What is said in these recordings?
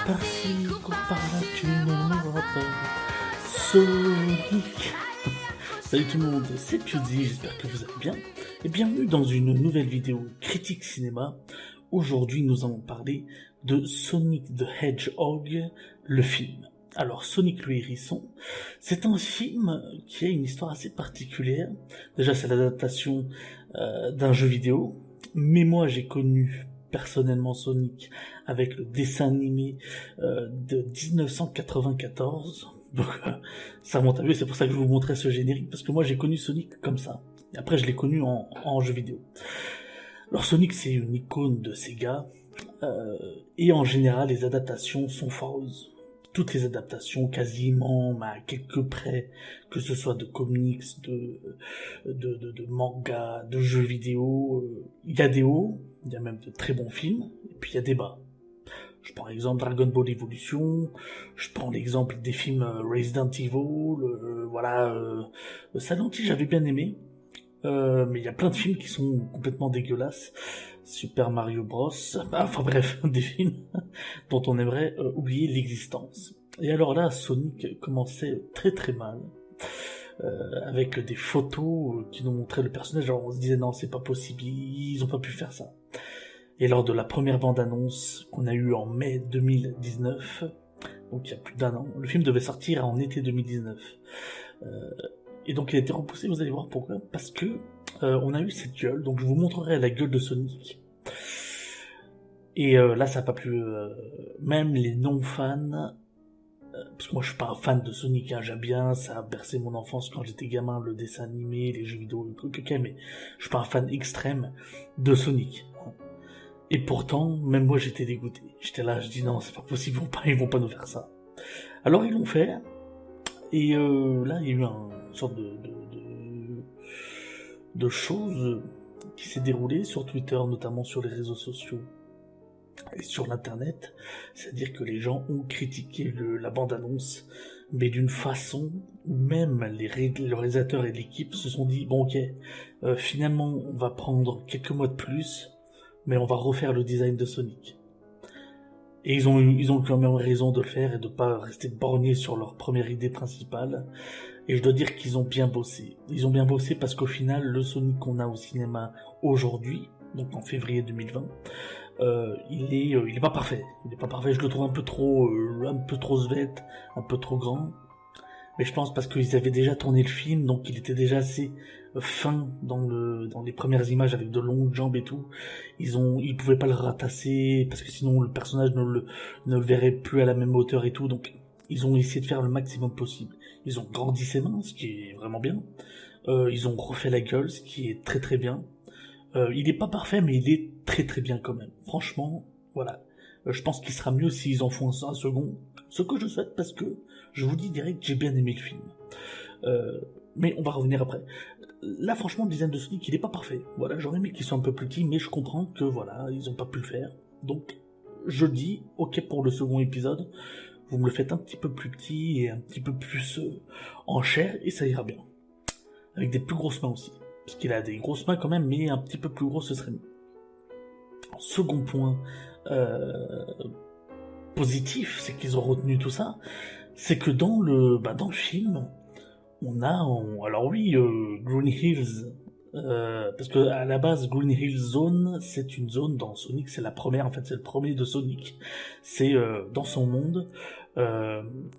Parce qu'on parle, tu ne me vois pas. Sonic. Salut tout le monde, c'est Pewdie, j'espère que vous allez bien. Et bienvenue dans une nouvelle vidéo critique cinéma. Aujourd'hui, nous allons parler de Sonic the Hedgehog, le film. Alors, Sonic le Hérisson, c'est un film qui a une histoire assez particulière. Déjà, c'est l'adaptation d'un jeu vidéo. Mais moi, j'ai connu personnellement Sonic avec le dessin animé de 1994. Donc, ça remonte à lui, c'est pour ça que je vous montrais ce générique, parce que moi, j'ai connu Sonic comme ça. Et après, je l'ai connu en jeu vidéo. Alors, Sonic, c'est une icône de Sega. Et en général, les adaptations sont foireuses. Toutes les adaptations, quasiment, à quelques près, que ce soit de comics, de mangas, de jeux vidéo, il y a des hauts, il y a même de très bons films, et puis il y a des bas. Je prends l'exemple Dragon Ball Evolution, je prends l'exemple des films Resident Evil, Silent Hill j'avais bien aimé, mais il y a plein de films qui sont complètement dégueulasses. Super Mario Bros. Enfin bref, des films dont on aimerait oublier l'existence. Et alors là, Sonic commençait très très mal, avec des photos qui nous montraient le personnage. Alors on se disait non, c'est pas possible, ils ont pas pu faire ça. Et lors de la première bande-annonce qu'on a eue en mai 2019, donc il y a plus d'un an, le film devait sortir en été 2019. Et donc il a été repoussé, vous allez voir pourquoi. Parce que on a eu cette gueule, donc je vous montrerai la gueule de Sonic. Et là ça n'a pas plu, même les non-fans, parce que moi je suis pas un fan de Sonic, hein, j'aime bien, ça a bercé mon enfance quand j'étais gamin, le dessin animé, les jeux vidéo, le truc, ok, mais je suis pas un fan extrême de Sonic. Et pourtant, même moi j'étais dégoûté. J'étais là, je dis non, c'est pas possible, ils vont pas nous faire ça. Alors ils l'ont fait, et là il y a eu une sorte de chose qui s'est déroulée sur Twitter, notamment sur les réseaux sociaux et sur l'internet. C'est-à-dire que les gens ont critiqué la bande-annonce, mais d'une façon où même le réalisateur et l'équipe se sont dit, bon ok, finalement on va prendre quelques mois de plus, mais on va refaire le design de Sonic. Et ils ont quand même raison de le faire et de pas rester bornés sur leur première idée principale. Et je dois dire qu'ils ont bien bossé. Ils ont bien bossé parce qu'au final, le Sonic qu'on a au cinéma aujourd'hui, donc en février 2020, il est pas parfait. Il est pas parfait. Je le trouve un peu trop svelte, un peu trop grand. Mais je pense parce qu'ils avaient déjà tourné le film, donc il était déjà assez fin dans les premières images avec de longues jambes et tout. Ils pouvaient pas le ratasser parce que sinon le personnage ne le verrait plus à la même hauteur et tout. Donc ils ont essayé de faire le maximum possible. Ils ont grandi ses mains, ce qui est vraiment bien. Ils ont refait la gueule, ce qui est très très bien. Il est pas parfait, mais il est très très bien quand même. Franchement, voilà. Je pense qu'il sera mieux s'ils en font un second. Ce que je souhaite parce que je vous dis direct, j'ai bien aimé le film. Mais on va revenir après. Là, franchement, le design de Sonic, il est pas parfait. Voilà, j'aurais aimé qu'il soit un peu plus petit, mais je comprends que voilà, ils ont pas pu le faire. Donc, je dis, ok pour le second épisode, vous me le faites un petit peu plus petit et un petit peu plus en chair, et ça ira bien. Avec des plus grosses mains aussi. Parce qu'il a des grosses mains quand même, mais un petit peu plus gros, ce serait mieux. Second point positif, c'est qu'ils ont retenu tout ça, c'est que dans le film, alors oui, Green Hills, parce que à la base Green Hills Zone, c'est une zone dans Sonic, c'est la première, en fait c'est le premier de Sonic, c'est dans son monde,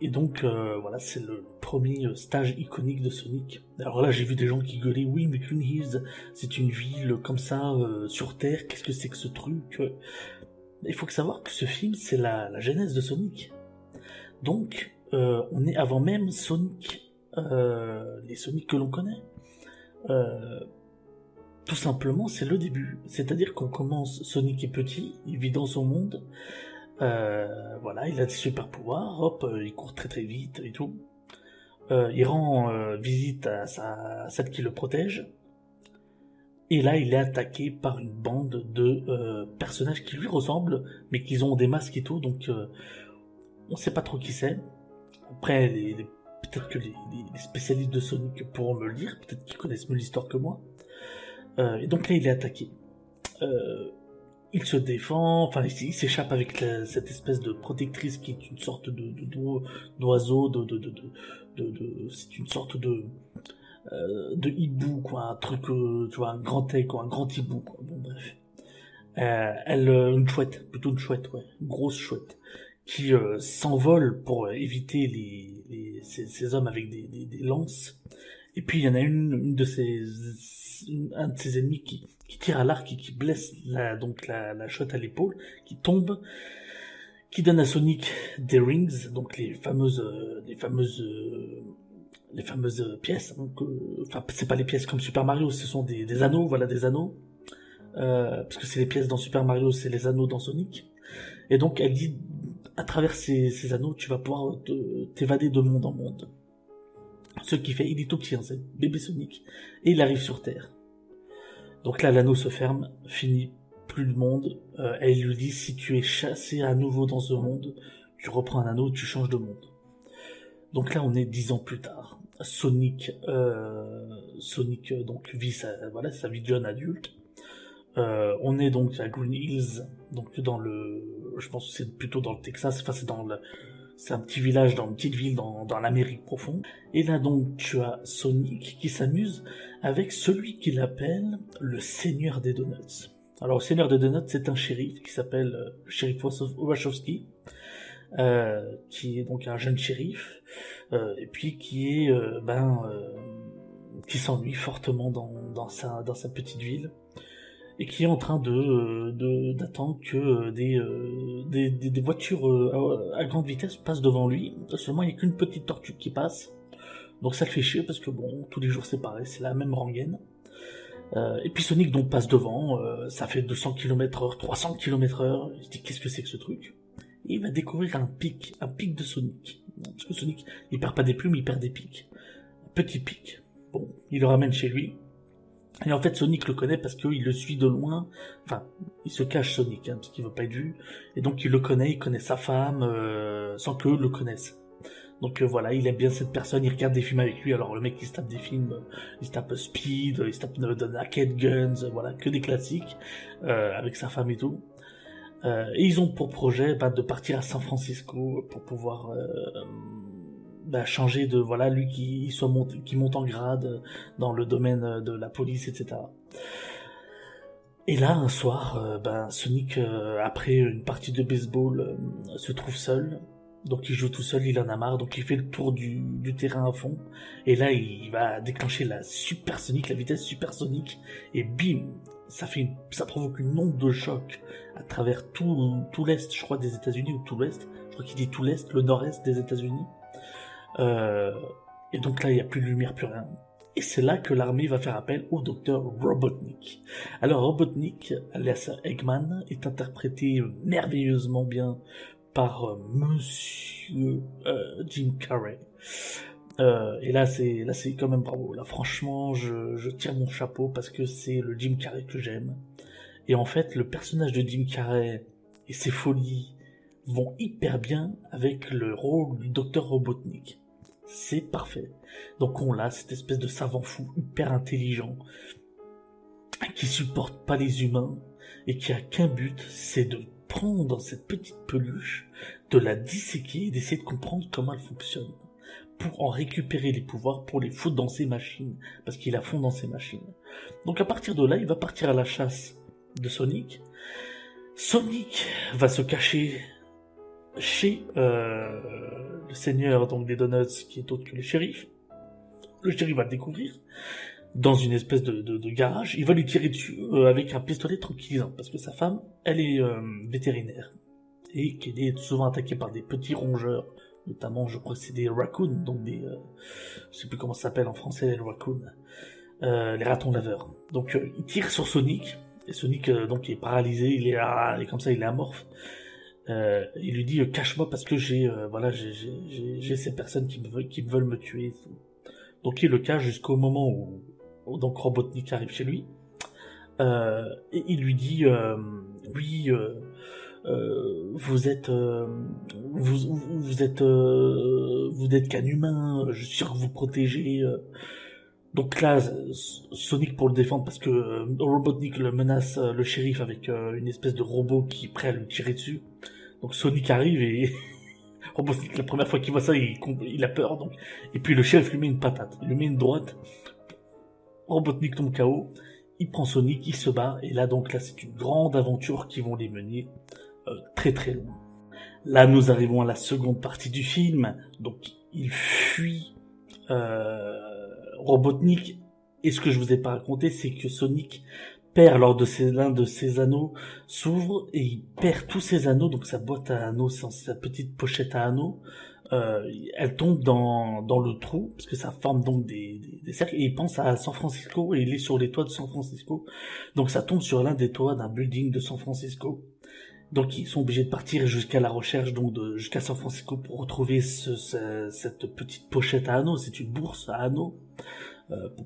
et donc voilà, c'est le premier stage iconique de Sonic. Alors là j'ai vu des gens qui gueulaient, oui mais Green Hills c'est une ville comme ça sur Terre, qu'est-ce que c'est que ce truc? Il faut savoir que ce film c'est la genèse de Sonic, donc on est avant même Sonic, les Sonic que l'on connaît. Tout simplement, c'est le début. C'est-à-dire qu'on commence, Sonic est petit, il vit dans son monde, voilà, il a des super pouvoirs, hop, il court très très vite et tout. Il rend visite à celle qui le protège. Et là, il est attaqué par une bande de personnages qui lui ressemblent, mais qui ont des masques et tout, donc on sait pas trop qui c'est. Après, peut-être que les spécialistes de Sonic pourront me le dire, peut-être qu'ils connaissent mieux l'histoire que moi. Et donc là, il est attaqué. il se défend, enfin il s'échappe avec cette espèce de protectrice qui est une sorte d'oiseau, c'est une sorte de hibou, quoi, un truc, tu vois, un grand aigle, quoi, un grand hibou, quoi. Bon, bref. Une chouette, plutôt une chouette, ouais, une grosse chouette, qui s'envole pour éviter ces hommes avec des lances. Et puis il y en a un de ses ennemis qui tire à l'arc et qui blesse la chouette à l'épaule, qui tombe, qui donne à Sonic des rings, donc les fameuses pièces. Enfin, c'est pas les pièces comme Super Mario, ce sont des anneaux, voilà, des anneaux. Parce que c'est les pièces dans Super Mario, c'est les anneaux dans Sonic. Et donc elle dit, à travers ces anneaux, tu vas pouvoir t'évader de monde en monde. Ce qui fait, il est tout petit, hein, c'est bébé Sonic, et il arrive sur Terre. Donc là, l'anneau se ferme, fini, plus de monde. Elle lui dit, si tu es chassé à nouveau dans ce monde, tu reprends un anneau, tu changes de monde. Donc là, on est 10 ans plus tard. Sonic donc vit sa vie de jeune adulte. On est donc à Green Hills, donc je pense que c'est plutôt dans le Texas, enfin c'est un petit village dans une petite ville dans l'Amérique profonde. Et là donc tu as Sonic qui s'amuse avec celui qu'il appelle le Seigneur des Donuts. Alors le Seigneur des Donuts, c'est un shérif qui s'appelle shérif Wachowski, qui est donc un jeune shérif, et puis qui est qui s'ennuie fortement dans sa petite ville, et qui est en train d'attendre que des voitures à grande vitesse passent devant lui. Seulement, il n'y a qu'une petite tortue qui passe. Donc ça le fait chier, parce que bon, tous les jours c'est pareil, c'est la même rengaine. Et puis Sonic donc passe devant, ça fait 200 km/h, 300 km/h. Il se dit, qu'est-ce que c'est que ce truc? Et il va découvrir un pic de Sonic. Parce que Sonic, il perd pas des plumes, il perd des pics. Un petit pic. Bon, il le ramène chez lui. Et en fait, Sonic le connaît parce qu'il le suit de loin. Enfin, il se cache, Sonic, parce qu'il veut pas être vu. Et donc, il connaît sa femme, sans qu'eux le connaissent. Donc voilà, il aime bien cette personne, il regarde des films avec lui. Alors le mec, il se tape des films, il se tape Speed, il se tape The Naked Guns, voilà, que des classiques, avec sa femme et tout. Et ils ont pour projet de partir à San Francisco pour pouvoir changer de, voilà, lui qui monte en grade dans le domaine de la police, etc. Et là, un soir, Sonic, après une partie de baseball, se trouve seul. Donc il joue tout seul, il en a marre, donc il fait le tour du terrain à fond. Et là, il va déclencher la vitesse supersonique, et bim, ça provoque une onde de choc à travers tout l'est, je crois, des États-Unis, ou tout l'ouest. Je crois qu'il dit tout l'est, le nord-est des États-Unis. Et donc là, il n'y a plus de lumière, plus rien. Et c'est là que l'armée va faire appel au docteur Robotnik. Alors Robotnik, alias Eggman, est interprété merveilleusement bien par Monsieur Jim Carrey. Et là c'est quand même bravo. Là franchement, je tire mon chapeau parce que c'est le Jim Carrey que j'aime. Et en fait, le personnage de Jim Carrey et ses folies vont hyper bien avec le rôle du docteur Robotnik. C'est parfait. Donc on l'a, cette espèce de savant fou hyper intelligent qui supporte pas les humains et qui a qu'un but, c'est de prendre cette petite peluche, de la disséquer et d'essayer de comprendre comment elle fonctionne pour en récupérer les pouvoirs, pour les foutre dans ses machines, parce qu'il a fond dans ses machines. Donc à partir de là, il va partir à la chasse de Sonic. Sonic va se cacher chez le seigneur donc des donuts, qui est autre que le shérif. Le shérif va le découvrir dans une espèce de garage. Il va lui tirer dessus avec un pistolet tranquillisant, parce que sa femme, elle est vétérinaire, et qu'elle est souvent attaquée par des petits rongeurs, notamment, je crois que c'est des raccoons, donc je sais plus comment ça s'appelle en français, les raccoons, les ratons laveurs. Donc il tire sur Sonic, et Sonic donc est paralysé, il est comme ça, il est amorphe. Il lui dit cache-moi parce que j'ai ces personnes qui me veulent me tuer. Donc il le cache jusqu'au moment où donc Robotnik arrive chez lui, et il lui dit oui, vous n'êtes qu'un humain, je suis sûr que vous protégez Donc là, Sonic pour le défendre parce que Robotnik le menace le shérif avec une espèce de robot qui est prêt à lui tirer dessus. Donc Sonic arrive et Robotnik, la première fois qu'il voit ça, il a peur. Donc. Et puis le shérif lui met une patate, il lui met une droite. Robotnik tombe KO, il prend Sonic, il se bat. Et là, donc là, c'est une grande aventure qui vont les mener très très loin. Là, nous arrivons à la seconde partie du film. Donc, il fuit Robotnik. Et ce que je vous ai pas raconté, c'est que Sonic perd l'un de ses anneaux, s'ouvre et il perd tous ses anneaux. Donc, sa boîte à anneaux, sa petite pochette à anneaux, elle tombe dans le trou, parce que ça forme donc des cercles. Et il pense à San Francisco et il est sur les toits de San Francisco. Donc, ça tombe sur l'un des toits d'un building de San Francisco. Donc ils sont obligés de partir jusqu'à la recherche, donc jusqu'à San Francisco pour retrouver cette petite pochette à anneaux. C'est une bourse à anneaux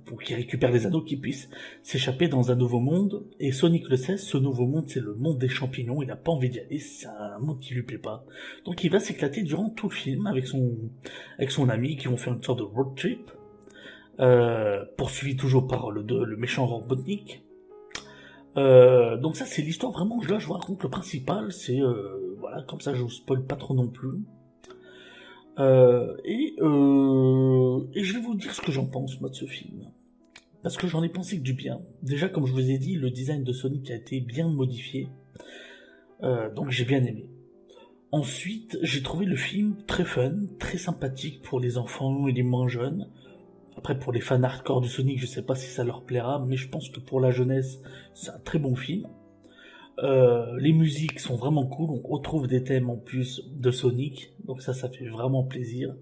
pour qu'ils récupèrent les anneaux, qu'ils puissent s'échapper dans un nouveau monde. Et Sonic le sait, ce nouveau monde, c'est le monde des champignons. Il n'a pas envie d'y aller, c'est un monde qui lui plaît pas. Donc il va s'éclater durant tout le film avec son ami qui vont faire une sorte de road trip, poursuivi toujours par le méchant Robotnik. Donc ça c'est l'histoire vraiment, là je vous raconte le principal, c'est voilà, comme ça je vous spoil pas trop non plus. Et je vais vous dire ce que j'en pense moi de ce film. Parce que j'en ai pensé que du bien. Déjà comme je vous ai dit, le design de Sonic a été bien modifié. Donc j'ai bien aimé. Ensuite, j'ai trouvé le film très fun, très sympathique pour les enfants et les moins jeunes. Après, pour les fans hardcore du Sonic, je sais pas si ça leur plaira, mais je pense que pour la jeunesse, c'est un très bon film. Les musiques sont vraiment cool, on retrouve des thèmes en plus de Sonic, donc ça fait vraiment plaisir.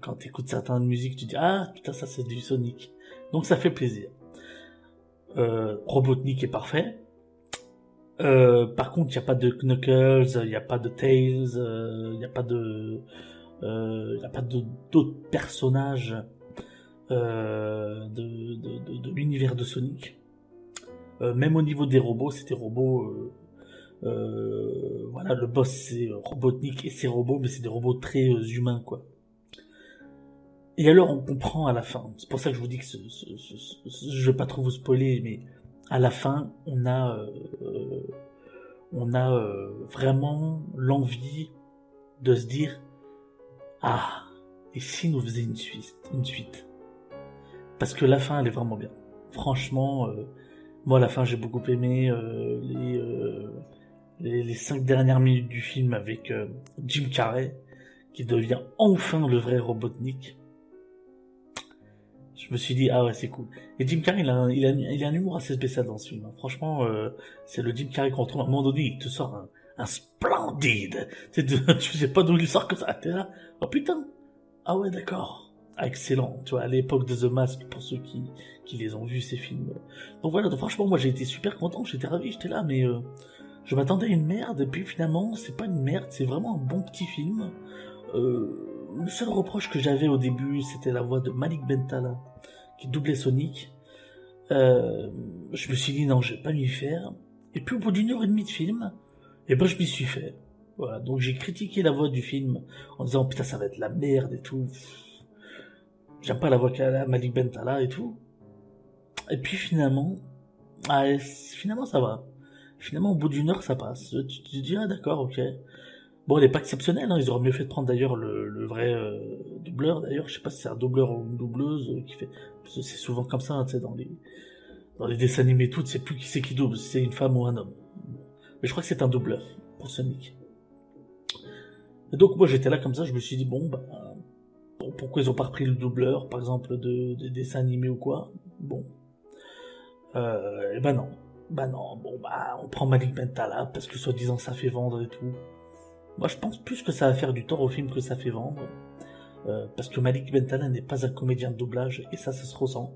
Quand tu écoutes certaines musiques, tu dis ah putain ça c'est du Sonic, donc ça fait plaisir. Robotnik est parfait. Par contre, il n'y a pas de Knuckles, il n'y a pas de Tails, il n'y a pas d'autres personnages de l'univers de Sonic. Même au niveau des robots, c'est des robots. Voilà, le boss c'est Robotnik et ses robots, mais c'est des robots très humains quoi. Et alors on comprend à la fin, c'est pour ça que je vous dis que je vais pas trop vous spoiler, mais à la fin on a vraiment l'envie de se dire ah, et si nous faisions une suite, parce que la fin elle est vraiment bien. Franchement, moi à la fin j'ai beaucoup aimé les 5 dernières minutes du film avec Jim Carrey qui devient enfin le vrai Robotnik. Je me suis dit ah ouais c'est cool. Et Jim Carrey il a un humour assez spécial dans ce film. Franchement c'est le Jim Carrey qu'on retrouve à un moment donné, il te sort un splendide. Tu sais pas d'où il sort comme ça. T'es là, oh putain. Ah ouais d'accord. Ah, excellent. Tu vois à l'époque de The Mask pour ceux qui les ont vus ces films. Donc voilà, donc, franchement moi j'ai été super content, j'étais ravi, j'étais là mais je m'attendais à une merde, et puis finalement, c'est pas une merde, c'est vraiment un bon petit film. Le seul reproche que j'avais au début, c'était la voix de Malik Bentala, qui doublait Sonic. Je me suis dit, non, je vais pas m'y faire. Et puis au bout d'une heure et demie de film, et ben je m'y suis fait. Voilà, donc j'ai critiqué la voix du film, en disant, putain, ça va être la merde et tout. J'aime pas la voix qu'a Malik Bentala et tout. Et puis finalement, finalement ça va. Finalement, au bout d'une heure, ça passe. Tu te dis, ah d'accord, ok. Bon, elle est pas exceptionnelle, hein. Ils auraient mieux fait de prendre d'ailleurs le vrai doubleur, d'ailleurs. Je sais pas si c'est un doubleur ou une doubleuse qui fait... C'est souvent comme ça, hein, tu sais, dans les dessins animés et tout, tu sais plus qui c'est qui double, si c'est une femme ou un homme. Mais je crois que c'est un doubleur, pour Sonic. Et donc, moi, j'étais là comme ça, je me suis dit, bon, pourquoi ils ont pas repris le doubleur, par exemple, des dessins animés ou quoi? Bon. Et ben non. On prend Malik Bentala parce que soi-disant ça fait vendre et tout. Moi je pense plus que ça va faire du tort au film que ça fait vendre. Parce que Malik Bentala n'est pas un comédien de doublage et ça se ressent.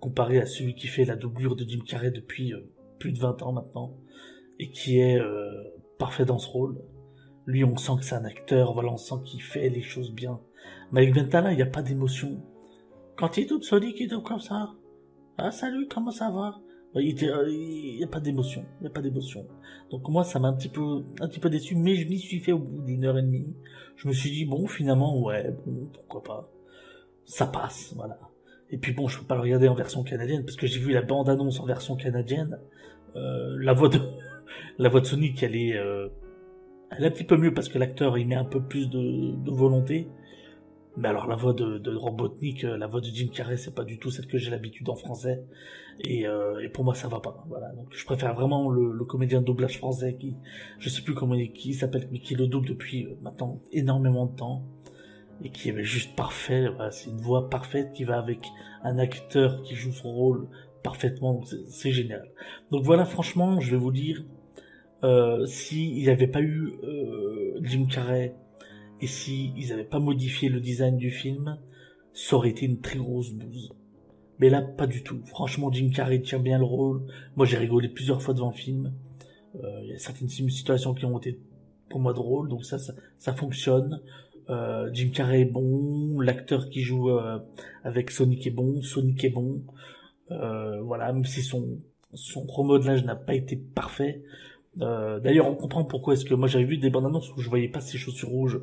Comparé à celui qui fait la doublure de Jim Carrey depuis plus de 20 ans maintenant et qui est parfait dans ce rôle. Lui on sent que c'est un acteur, voilà, on sent qu'il fait les choses bien. Malik Bentala il n'y a pas d'émotion. Quand il double Sonic il double comme ça. Ah salut, comment ça va? Il n'y a pas d'émotion, Donc moi, ça m'a un petit peu déçu, mais je m'y suis fait au bout d'une heure et demie. Je me suis dit, bon, finalement, ouais, bon, pourquoi pas. Ça passe, voilà. Et puis bon, je peux pas le regarder en version canadienne parce que j'ai vu la bande-annonce en version canadienne. La voix de la voix de Sonic, elle est un petit peu mieux parce que l'acteur il met un peu plus de volonté. Mais alors la voix de Robotnik, la voix de Jim Carrey, c'est pas du tout celle que j'ai l'habitude en français. Et pour moi ça va pas. Voilà. Donc je préfère vraiment le comédien de doublage français qui, je sais plus qui il s'appelle, mais qui le double depuis maintenant énormément de temps et qui est juste parfait. Voilà, c'est une voix parfaite qui va avec un acteur qui joue son rôle parfaitement. Donc c'est génial. Donc voilà, franchement, je vais vous dire, si il n'y avait pas eu Jim Carrey et si ils n'avaient pas modifié le design du film, ça aurait été une très grosse bouse. Mais là, pas du tout. Franchement, Jim Carrey tient bien le rôle. Moi, j'ai rigolé plusieurs fois devant le film. Il y a certaines situations qui ont été pour moi drôles, donc ça fonctionne. Jim Carrey est bon, l'acteur qui joue avec Sonic est bon, Sonic est bon. Voilà, même si son remodelage n'a pas été parfait. D'ailleurs, on comprend pourquoi est-ce que moi j'avais vu des bandes annonces où je voyais pas ces chaussures rouges.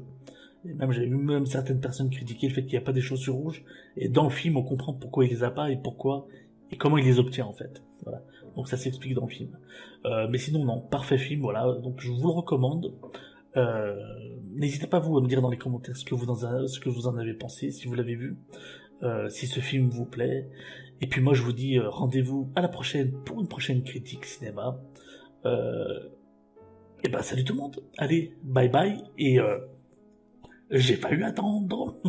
Et même j'avais vu même certaines personnes critiquer le fait qu'il n'y a pas des chaussures rouges. Et dans le film, on comprend pourquoi il les a pas et pourquoi et comment il les obtient en fait. Voilà. Donc ça s'explique dans le film. Mais sinon non, parfait film. Voilà. Donc je vous le recommande. N'hésitez pas vous à me dire dans les commentaires ce que vous en avez pensé, si vous l'avez vu, si ce film vous plaît. Et puis moi je vous dis rendez-vous à la prochaine pour une prochaine critique cinéma. Et ben salut tout le monde. Allez, bye bye et j'ai pas eu à attendre.